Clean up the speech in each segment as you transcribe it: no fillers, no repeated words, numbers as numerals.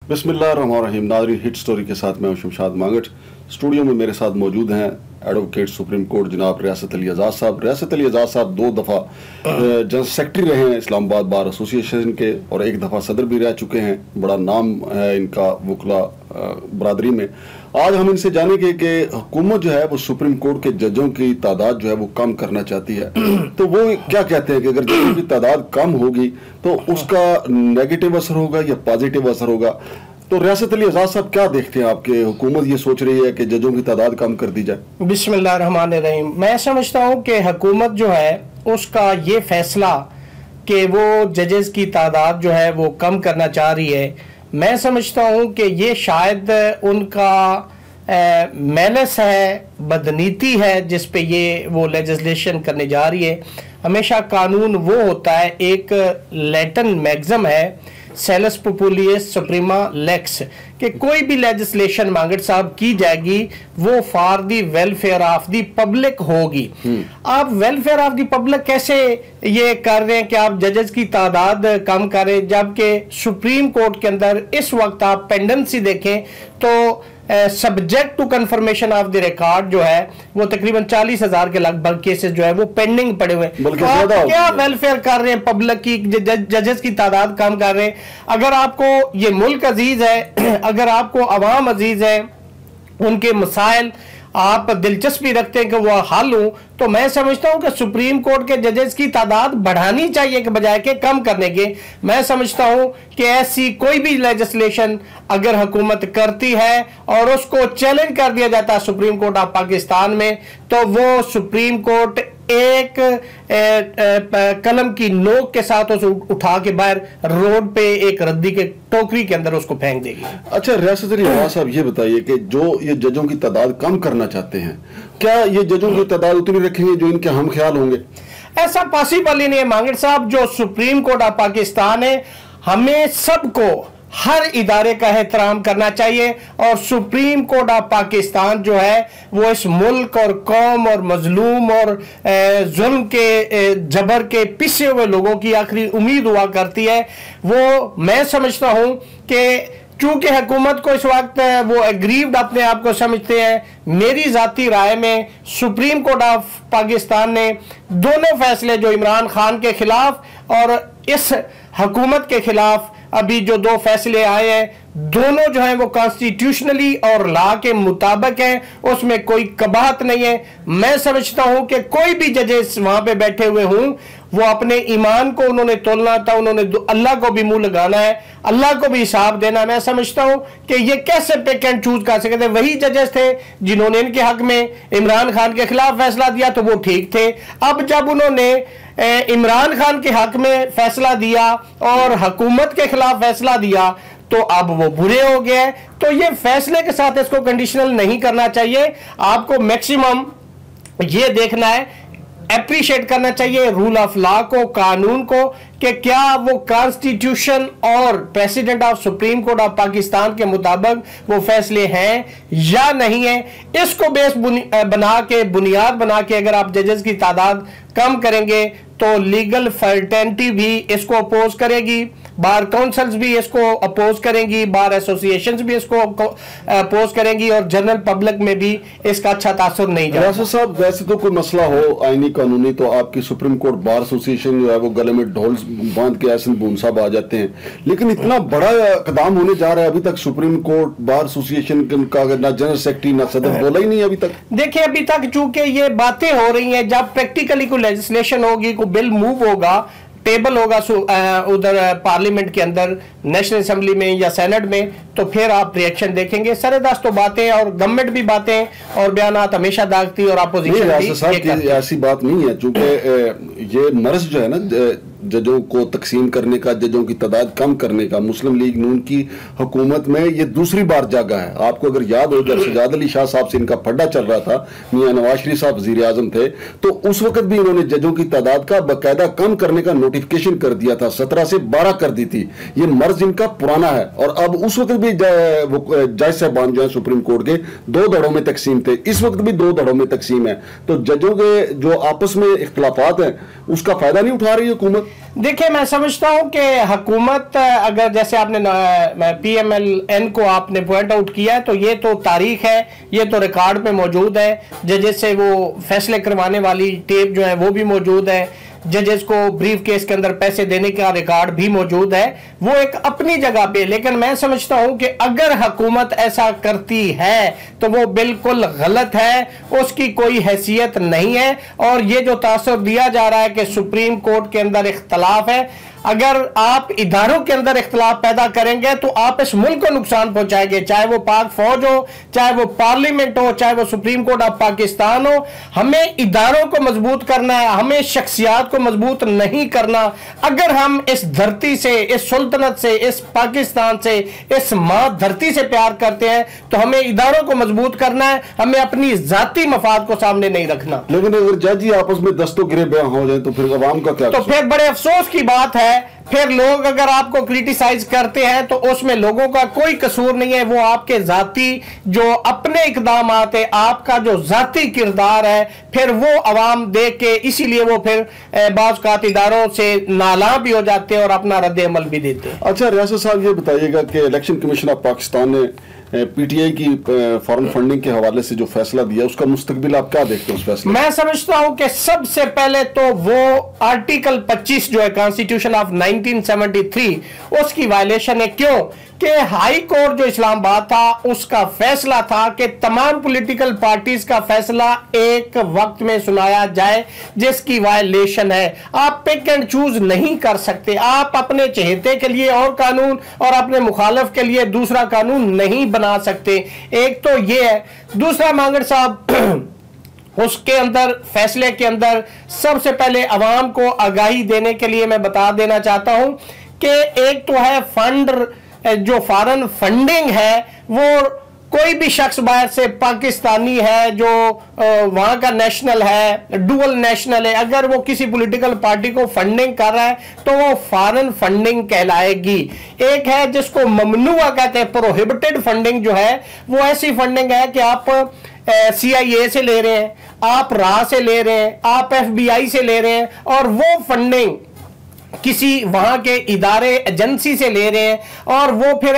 बिस्मिल्लाहिर्रहमानिर्रहीम। नाज़रीन, hit story के साथ मैं हूं शमशाद मांगट। स्टूडियो में मेरे साथ मौजूद हैं एडवोकेट सुप्रीम कोर्ट जनाब रियासत अली आज़ाद साहब। रियासत अली आज़ाद साहब 2 दफ़ा जनरल सेक्रेटरी रहे हैं इस्लामाबाद बार एसोसिएशन के और 1 दफ़ा सदर भी रह चुके हैं। बड़ा नाम है इनका वकला बरादरी में। आज हम इनसे जानेंगे कि हुकूमत जो है वो सुप्रीम कोर्ट के जजों की तादाद जो है वो कम करना चाहती है। तो वो क्या कहते हैं कि अगर जजों की तादाद कम होगी तो उसका नेगेटिव असर होगा या पॉजिटिव असर होगा। तो रियासत अली आज़ाद साहब क्या देखते हैं आपके, हुकूमत ये सोच रही है कि जजों की तादाद कम कर दी जाए? बिस्मिल्लाहिर्रहमानिर्रहीम। मैं समझता हूँ कि हुकूमत जो है उसका ये फैसला कि वो जजेस की तादाद जो है वो कम करना चाह रही है, मैं समझता हूँ कि ये शायद उनका मैनस है, बदनीति है जिस पे ये वो लेजिस्लेशन करने जा रही है। हमेशा कानून वो होता है, एक लैटिन मैग्ज़म है सेलस पॉपुलिस सुप्रीमा लेक्स, कि कोई भी लेजिस्लेशन मांगट साहब की जाएगी वो for the welfare of the public होगी। आप वेलफेयर ऑफ दी पब्लिक कैसे ये कर रहे हैं कि आप जजेस की तादाद कम करें, जबकि सुप्रीम कोर्ट के अंदर इस वक्त आप पेंडेंसी देखें तो subject to confirmation of the record जो है वो तकरीबन 40,000 के लगभग केसेस जो है वो पेंडिंग पड़े हुए हैं। तो आप क्या वेलफेयर कर रहे हैं पब्लिक की, जजेस की तादाद कम कर रहे हैं। अगर आपको ये मुल्क अजीज है, अगर आपको अवाम अजीज है, उनके मसाइल आप दिलचस्पी रखते हैं कि वो हल हो, तो मैं समझता हूं कि सुप्रीम कोर्ट के जजेस की तादाद बढ़ानी चाहिए के बजाय के कम करने के। मैं समझता हूं कि ऐसी कोई भी लेजिस्लेशन अगर हुकूमत करती है और उसको चैलेंज कर दिया जाता है सुप्रीम कोर्ट ऑफ पाकिस्तान में, तो वो सुप्रीम कोर्ट एक कलम की नोक के साथ उसे उठा के बाहर रोड पे एक रद्दी के टोकरी के अंदर उसको फेंक देगी। अच्छा, रियासत अली आज़ाद साहब ये बताइए कि जो ये जजों की तादाद कम करना चाहते हैं, क्या ये जजों की तादाद उतनी रखेंगे जो इनके हम ख्याल होंगे? ऐसा पॉसिबल ही नहीं है मांगट साहब। जो सुप्रीम कोर्ट ऑफ पाकिस्तान है, हमें सबको हर इदारे का एहतराम करना चाहिए और सुप्रीम कोर्ट ऑफ पाकिस्तान जो है वो इस मुल्क और कौम और मजलूम और जुल्म के जबर के पिसे हुए लोगों की आखिरी उम्मीद हुआ करती है। वो मैं समझता हूं कि चूंकि हुकूमत को इस वक्त वो एग्रीव्ड अपने आप को समझते हैं, मेरी जाती राय में सुप्रीम कोर्ट ऑफ पाकिस्तान ने दोनों फैसले जो इमरान खान के खिलाफ और इस हुकूमत के खिलाफ अभी जो 2 फैसले आए हैं, दोनों जो हैं वो कॉन्स्टिट्यूशनली और लॉ के मुताबिक हैं, उसमें कोई कबाहत नहीं है। मैं समझता हूं कि कोई भी जजेस वहां पे बैठे हुए हों, वो अपने ईमान को उन्होंने तोलना था, उन्होंने अल्लाह को भी मुंह लगाना है, अल्लाह को भी हिसाब देना। मैं समझता हूं कि ये कैसे पिक एंड चूज कर सकते थे। वही जजेस थे जिन्होंने इनके हक में इमरान खान के खिलाफ फैसला दिया तो वो ठीक थे। अब जब उन्होंने इमरान खान के हक में फैसला दिया और हुकूमत के खिलाफ फैसला दिया तो अब वो बुरे हो गए। तो ये फैसले के साथ इसको कंडीशनल नहीं करना चाहिए। आपको मैक्सिमम ये देखना है, एप्रिशिएट करना चाहिए रूल ऑफ लॉ को, कानून को, कि क्या वो कॉन्स्टिट्यूशन और president of supreme court of Pakistan के मुताबिक वो फैसले हैं या नहीं है। इसको बेस बना के, बुनियाद बना के अगर आप जजेस की तादाद कम करेंगे तो लीगल फर्टेनिटी भी इसको अपोज करेगी, बार काउंसिल्स भी इसको अपोज करेंगी, बार एसोसिएशंस भी इसको अपोज करेंगी और जनरल पब्लिक में भी इसका अच्छा तासुर नहीं जाएगा। रियासत साहब, वैसे तो कोई मसला हो आईनी कानूनी तो आपकी सुप्रीम कोर्ट बार एसोसिएशन जो है वो गले में ढोल बांध के ऐसे बून साहब आ जाते हैं, लेकिन इतना बड़ा कदम होने जा रहा है, अभी तक सुप्रीम कोर्ट बार एसोसिएशन का ना जनरल सेक्रेटरी ना सदर बोला ही नहीं अभी तक। देखिए, अभी तक चूंकि ये बातें हो रही हैं, जब प्रैक्टिकली कोई लेजिस्लेशन होगी, कोई बिल मूव होगा, टेबल होगा उधर पार्लियामेंट के अंदर, नेशनल असेंबली में या सेनेट में, तो फिर आप रिएक्शन देखेंगे। सरेदस्त तो बातें और गवर्नमेंट भी बातें और बयानात हमेशा दागती और अपोजिशन भी। ऐसी बात नहीं है, चूंकि ये मर्ज जो है ना जजों को तकसीम करने का, जजों की तादाद कम करने का, मुस्लिम लीग नून की हुकूमत में ये दूसरी बार जागा है। आपको अगर याद हो, जब सजाद अली शाह साहब से इनका फड्डा चल रहा था, मियां नवाज शरीफ साहब वजीर आजम थे, तो उस वक्त भी इन्होंने जजों की तादाद का बाकायदा कम करने का नोटिफिकेशन कर दिया था, 17 से 12 कर दी थी। ये मर्ज इनका पुराना है और अब उस वक्त भी जज साहबान जो है सुप्रीम कोर्ट के 2 धड़ों में तकसीम थे, इस वक्त भी 2 धड़ों में तकसीम है। तो जजों के जो आपस में इख्तलाफात हैं उसका फायदा नहीं उठा रही है हुकूमत। देखिए, मैं समझता हूं कि हुकूमत, अगर जैसे आपने PMLN को आपने पॉइंट आउट किया है, तो ये तो तारीख है, ये तो रिकॉर्ड पे मौजूद है। जजेस से वो फैसले करवाने वाली टेप जो है वो भी मौजूद है, जजेस को ब्रीफ केस के अंदर पैसे देने का रिकॉर्ड भी मौजूद है, वो एक अपनी जगह पे। लेकिन मैं समझता हूं कि अगर हुकूमत ऐसा करती है तो वो बिल्कुल गलत है, उसकी कोई हैसियत नहीं है। और ये जो तासुर दिया जा रहा है कि सुप्रीम कोर्ट के अंदर इख्तलाफ है, अगर आप इदारों के अंदर इख्तलाफ पैदा करेंगे तो आप इस मुल्क को नुकसान पहुंचाएंगे, चाहे वो पाक फौज हो, चाहे वो पार्लियामेंट हो, चाहे वो सुप्रीम कोर्ट ऑफ पाकिस्तान हो। हमें इदारों को मजबूत करना है, हमें शख्सियात को मजबूत नहीं करना। अगर हम इस धरती से, इस सुल्तनत से, इस पाकिस्तान से, इस मां धरती से प्यार करते हैं तो हमें इदारों को मजबूत करना है, हमें अपनी जाती मफाद को सामने नहीं रखना। लेकिन अगर जज ही आपस में दस्तों गिरे बयां हो जाए तो फिर अवाम का क्या? तो फिर बड़े अफसोस की बात है, फिर लोग अगर आपको क्रिटिसाइज करते हैं तो उसमें लोगों का कोई कसूर नहीं है, वो आपके जाती जो अपने इकदाम आते, आपका जो जाती किरदार है, फिर वो अवाम देख के इसीलिए वो फिर बाज़ औक़ात इदारों से नाला भी हो जाते हैं और अपना रद्द अमल भी देते हैं। अच्छा रियासत साहब, ये बताइएगा कि इलेक्शन कमीशन ऑफ पाकिस्तान ने PTI की फॉरेन फंडिंग के हवाले से जो फैसला दिया, उसका मुस्तकबिल आप क्या देखते हैं उस फैसले? मैं समझता हूं कि सबसे पहले तो वो आर्टिकल 25 जो है कॉन्स्टिट्यूशन ऑफ 1973, उसकी वायलेशन है। क्यों कि हाई कोर्ट जो इस्लामाबाद था, उसका फैसला था कि तमाम पॉलिटिकल पार्टीज का फैसला एक वक्त में सुनाया जाए, जिसकी वायलेशन है। आप पिक एंड चूज नहीं कर सकते, आप अपने चहेते के लिए और कानून और अपने मुखालिफ के लिए दूसरा कानून नहीं बना सकते। एक तो ये है। दूसरा, मांगड़ साहब उसके अंदर फैसले के अंदर सबसे पहले अवाम को आगाही देने के लिए मैं बता देना चाहता हूं कि एक तो है फंड, जो फॉरेन फंडिंग है, वो कोई भी शख्स बाहर से पाकिस्तानी है जो वहां का नेशनल है, डुअल नेशनल है, अगर वो किसी पॉलिटिकल पार्टी को फंडिंग कर रहा है तो वो फॉरेन फंडिंग कहलाएगी। एक है जिसको ममनुआ कहते हैं, प्रोहिबिटेड फंडिंग जो है, वो ऐसी फंडिंग है कि आप CIA से ले रहे हैं, आप रा से ले रहे हैं, आप FBI से ले रहे हैं, और वो फंडिंग किसी वहां के इदारे एजेंसी से ले रहे हैं, और वो फिर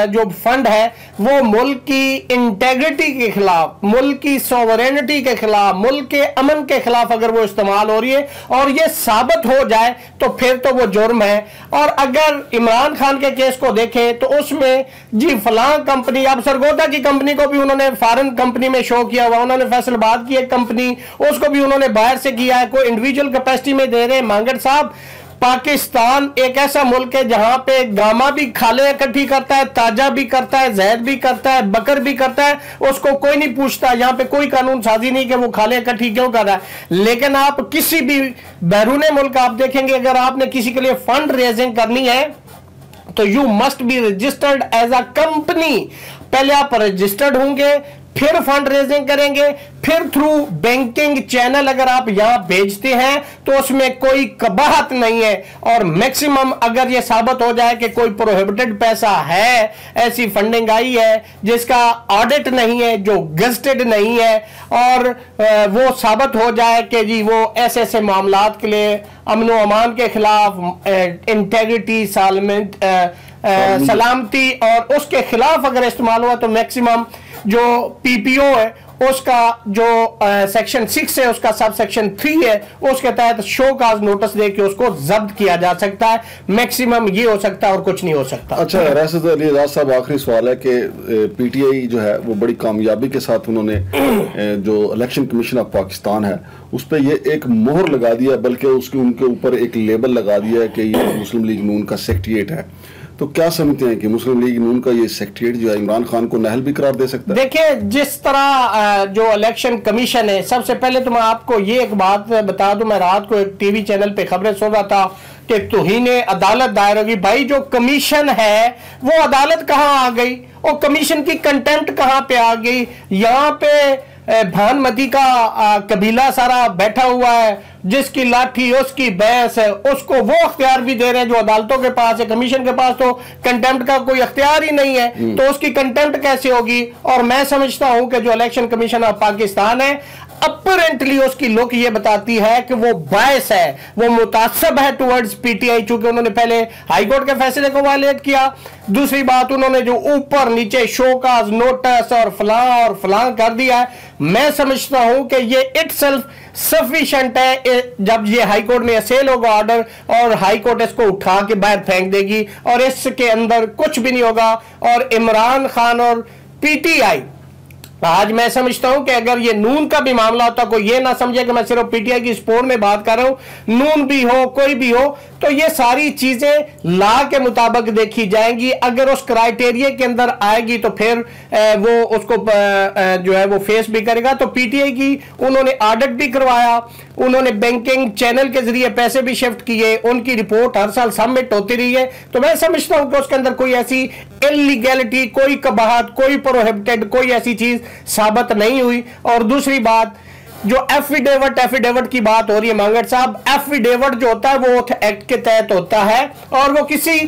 जो फंड है वो मुल्क की इंटेग्रिटी के खिलाफ, मुल्क की सोवरेनिटी के खिलाफ, मुल्क के अमन के खिलाफ अगर वो इस्तेमाल हो रही है और ये साबित हो जाए तो फिर तो वो जुर्म है। और अगर इमरान खान के केस को देखें तो उसमें जी फलां कंपनी, अब सरगोदा की कंपनी को भी उन्होंने फॉरेन कंपनी में शो किया हुआ, उन्होंने फैसलाबाद की एक कंपनी, उसको भी उन्होंने बाहर से किया है, कोई इंडिविजुअल कैपेसिटी में दे रहे हैं। मांगड़ साहब, पाकिस्तान एक ऐसा मुल्क है जहां पे गामा भी खाले इकट्ठी करता है, ताजा भी करता है, जहर भी करता है, बकर भी करता है, उसको कोई नहीं पूछता। यहां पे कोई कानून साजी नहीं कि वो खाले इकट्ठी क्यों कर रहा है। लेकिन आप किसी भी बैरूने मुल्क आप देखेंगे, अगर आपने किसी के लिए फंड रेजिंग करनी है तो you must be registered as a company. पहले आप रजिस्टर्ड होंगे, फिर फंड रेजिंग करेंगे, फिर थ्रू बैंकिंग चैनल अगर आप यहां भेजते हैं तो उसमें कोई कबाहत नहीं है। और मैक्सिमम अगर यह साबित हो जाए कि कोई प्रोहिबिटेड पैसा है, ऐसी फंडिंग आई है जिसका ऑडिट नहीं है, जो गजटेड नहीं है, और वो साबित हो जाए कि जी वो ऐसे ऐसे मामलात के लिए अमन व अमान के खिलाफ, इंटेग्रिटी, सलामती और उसके खिलाफ अगर इस्तेमाल हुआ, तो मैक्सिमम जो PPO है उसका जो सेक्शन 6 है, उसका सब सेक्शन 3 है, उसके तहत शो काज नोटिस देके उसको जब्त किया जा सकता है। मैक्सिमम ये हो सकता है और कुछ नहीं हो सकता। अच्छा रियासत अली एजाज साहब, आखिरी सवाल है कि PTI जो है वो बड़ी कामयाबी के साथ उन्होंने जो इलेक्शन कमीशन ऑफ पाकिस्तान है उस पर ये एक मोहर लगा दिया, बल्कि उसके उनके ऊपर एक लेबल लगा दिया है कि ये मुस्लिम लीग नून का सेक्रेटेरिएट है। तो क्या समझते हैं कि मुस्लिम लीग नून का ये सेक्रेटेरिएट जो है इमरान खान को नाअहल भी करार दे सकता है? देखिए, जिस तरह जो इलेक्शन कमीशन है, सबसे पहले तो मैं आपको ये एक बात बता दूं, मैं रात को एक टीवी चैनल पे खबरें सुन रहा था कि तौहीन अदालत दायर होगी। भाई, जो कमीशन है वो अदालत कहाँ आ गई, और कमीशन की कंटेंट कहाँ पे आ गई? यहाँ पे भानमती का कबीला सारा बैठा हुआ है, जिसकी लाठी उसकी भैंस है, उसको वो अख्तियार भी दे रहे हैं जो अदालतों के पास है। कमीशन के पास तो कंटेम्प्ट का कोई अख्तियार ही नहीं है, तो उसकी कंटेम्प्ट कैसे होगी? और मैं समझता हूं कि जो इलेक्शन कमीशन ऑफ पाकिस्तान है, अपरेंटली उसकी लुक ये बताती है कि वो बायस है, वो मुतासब है टुवर्ड्स पीटीआई, चूंकि उन्होंने पहले हाईकोर्ट के फैसले को वायलेट किया। दूसरी बात, उन्होंने जो ऊपर नीचे शोकाज नोटिस और फलां कर दिया है, मैं समझता हूं कि ये इटसेल्फ सफिशिएंट है। जब ये हाईकोर्ट में असेल होगा ऑर्डर और हाईकोर्ट इसको उठा के बाहर फेंक देगी और इसके अंदर कुछ भी नहीं होगा। और इमरान खान और पीटीआई, आज मैं समझता हूं कि अगर ये नून का भी मामला होता, कोई ये ना समझे कि मैं सिर्फ पीटीआई की सपोर्ट में बात कर रहा हूं, नून भी हो कोई भी हो, तो ये सारी चीजें लॉ के मुताबिक देखी जाएंगी। अगर उस क्राइटेरिया के अंदर आएगी तो फिर वो उसको जो है वो फेस भी करेगा। तो पीटीआई की उन्होंने ऑडिट भी करवाया, उन्होंने बैंकिंग चैनल के जरिए पैसे भी शिफ्ट किए, उनकी रिपोर्ट हर साल सबमिट होती रही है। तो मैं समझता हूं कि उसके अंदर कोई ऐसी इलीगैलिटी, कोई कबाहत, कोई प्रोहिबिटेड, कोई ऐसी चीज साबित नहीं हुई। और दूसरी बात, जो एफिडेविट की बात हो रही है मांगड़ साहब, एफिडेविट जो होता है वो एक्ट के तहत होता है और वो किसी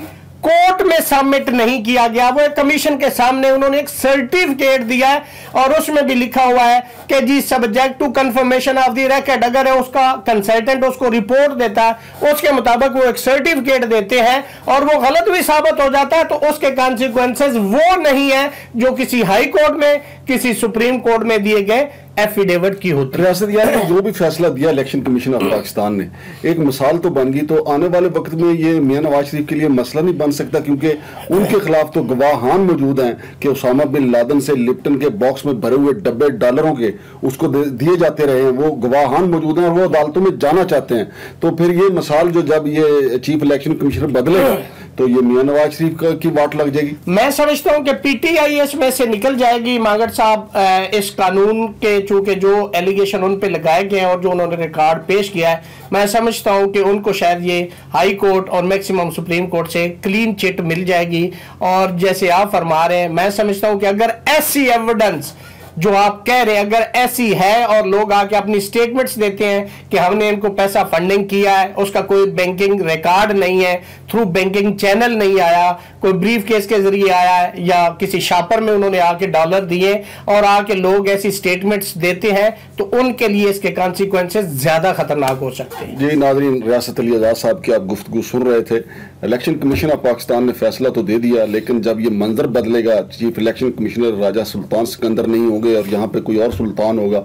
कोर्ट में सबमिट नहीं किया गया, वो एक कमीशन के सामने उन्होंने एक सर्टिफिकेट दिया है और उसमें भी लिखा हुआ है कि जी subject to confirmation of the record, अगर है उसका कंसल्टेंट उसको रिपोर्ट देता है उसके मुताबिक वो एक सर्टिफिकेट देते हैं और वो गलत भी साबित हो जाता है तो उसके कॉन्सिक्वेंसेस वो नहीं है जो किसी हाई कोर्ट में, किसी सुप्रीम कोर्ट में दिए गए एफिडेविट की होती है। रियासत यार ने जो भी फैसला दिया इलेक्शन कमीशन ऑफ पाकिस्तान ने, एक मिसाल तो बन गई। तो आने वाले वक्त में ये मियां नवाज शरीफ के लिए मसला नहीं बन सकता, क्योंकि उनके खिलाफ तो गवाहान मौजूद हैं कि उसामा बिन लादेन से लिप्टन के बॉक्स में भरे हुए डब्बे डॉलरों के उसको दिए जाते रहे हैं, वो गवाहान मौजूद हैं और वो अदालतों में जाना चाहते हैं। तो फिर ये मिसाल जो जब ये चीफ इलेक्शन कमिश्नर बदलेगा तो ये मियां नवाज शरीफ की वाट लग जाएगी। मैं समझता हूं कि पीटीआई इसमें से निकल जाएगी। मांगड़ साहब इस कानून के चूंकि जो एलिगेशन उन पे लगाए गए हैं और जो उन्होंने रिकॉर्ड पेश किया है, मैं समझता हूं कि उनको शायद ये हाई कोर्ट और मैक्सिमम सुप्रीम कोर्ट से क्लीन चिट मिल जाएगी। और जैसे आप फरमा रहे हैं, मैं समझता हूं कि अगर ऐसी एविडेंस जो आप कह रहे हैं अगर ऐसी है और लोग आके अपनी स्टेटमेंट्स देते हैं कि हमने इनको पैसा फंडिंग किया है, उसका कोई बैंकिंग रिकॉर्ड नहीं है, थ्रू बैंकिंग चैनल नहीं आया, कोई ब्रीफ केस के जरिए आया है या किसी शॉपर में उन्होंने आके डॉलर दिए और आके लोग ऐसी स्टेटमेंट्स देते हैं, तो उनके लिए इसके कॉन्सिक्वेंसेस ज्यादा खतरनाक हो सकते हैं। जी नाज़रीन, रियासत अली आज़ाद साहब की आप गुफ्तगू सुन रहे थे। इलेक्शन कमीशन ऑफ पाकिस्तान ने फैसला तो दे दिया, लेकिन जब ये मंजर बदलेगा, चीफ इलेक्शन कमिश्नर राजा सुल्तान सिकंदर नहीं होंगे और यहाँ पे कोई और सुल्तान होगा,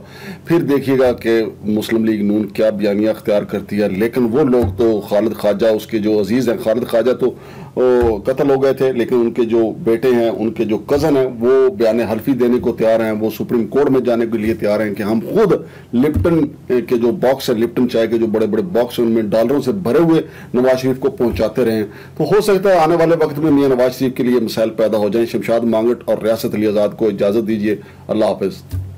फिर देखिएगा कि मुस्लिम लीग नून क्या बयानिया अख्तियार करती है। लेकिन वो लोग तो खालिद ख्वाजा, उसके जो अजीज हैं, खालिद ख्वाजा तो कत्ल हो गए थे, लेकिन उनके जो बेटे हैं, उनके जो कज़न हैं, वो बयान हल्फी देने को तैयार हैं, वो सुप्रीम कोर्ट में जाने के लिए तैयार हैं कि हम खुद लिप्टन के जो बॉक्स है, लिप्टन चाय के जो बड़े बड़े बॉक्स हैं, उनमें डॉलरों से भरे हुए नवाज शरीफ को पहुंचाते रहे। तो हो सकता है आने वाले वक्त में मियां नवाज शरीफ के लिए मिसाइल पैदा हो जाए। शमशाद मांगट और रियासत अली आज़ाद को इजाज़त दीजिए। अल्लाह हाफिज़।